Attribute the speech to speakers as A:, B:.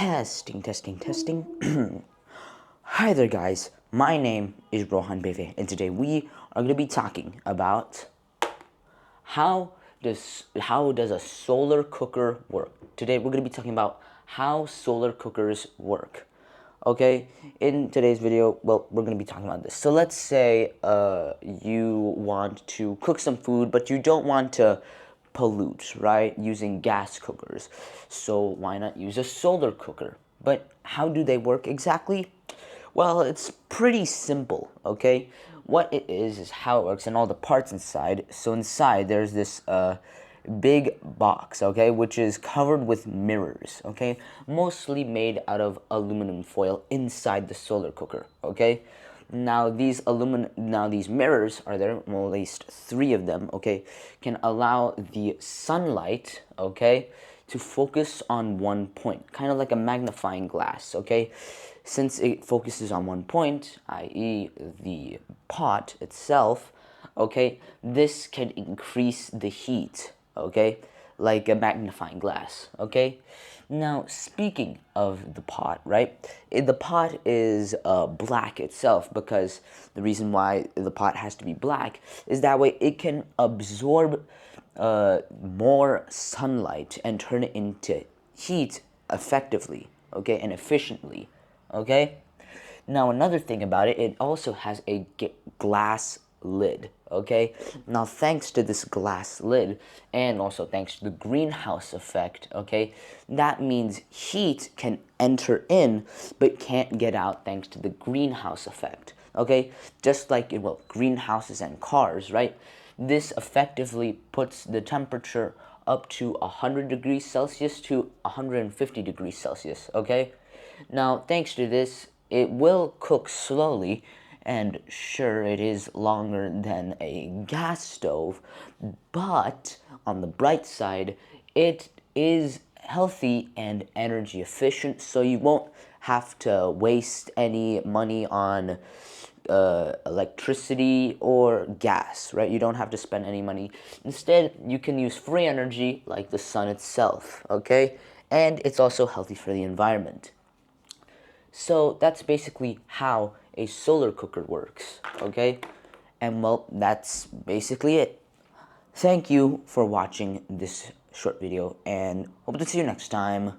A: Testing. Hi there, guys. My name is Rohan Beve, and today we are going to be talking about how does a solar cooker work. Today we're going to be talking about how solar cookers work. Okay, in today's video, well, we're going to be talking about this. So let's say you want to cook some food, but you don't want to pollute, right, using gas cookers. So why not use a solar cooker? But how do they work exactly? Well, it's pretty simple, okay? What it is how it works and all the parts inside. So inside there's this big box, okay, which is covered with mirrors, okay, mostly made out of aluminum foil inside the solar cooker, okay. Now these mirrors are there, well, at least 3 of them, okay, can allow the sunlight, okay, to focus on one point, kind of like a magnifying glass, okay. Since it focuses on one point, i.e. the pot itself, okay, this can increase the heat, okay, like a magnifying glass, okay. Now, speaking of the pot, right, the pot is black itself because the reason why the pot has to be black is that way it can absorb more sunlight and turn it into heat effectively, okay, and efficiently, okay. Now, another thing about it, it also has a glass lid, okay. Now, thanks to this glass lid, and also thanks to the greenhouse effect, okay, that means heat can enter in but can't get out thanks to the greenhouse effect, okay. Just like, well, greenhouses and cars, right, this effectively puts the temperature up to 100 degrees Celsius to 150 degrees Celsius, okay. Now, thanks to this, it will cook slowly, and sure, it is longer than a gas stove, but on the bright side, it is healthy and energy efficient, so you won't have to waste any money on electricity or gas, right? You don't have to spend any money. Instead, you can use free energy like the sun itself, okay? And it's also healthy for the environment. So that's basically how a solar cooker works, okay? And well, that's basically it. Thank you for watching this short video, and hope to see you next time.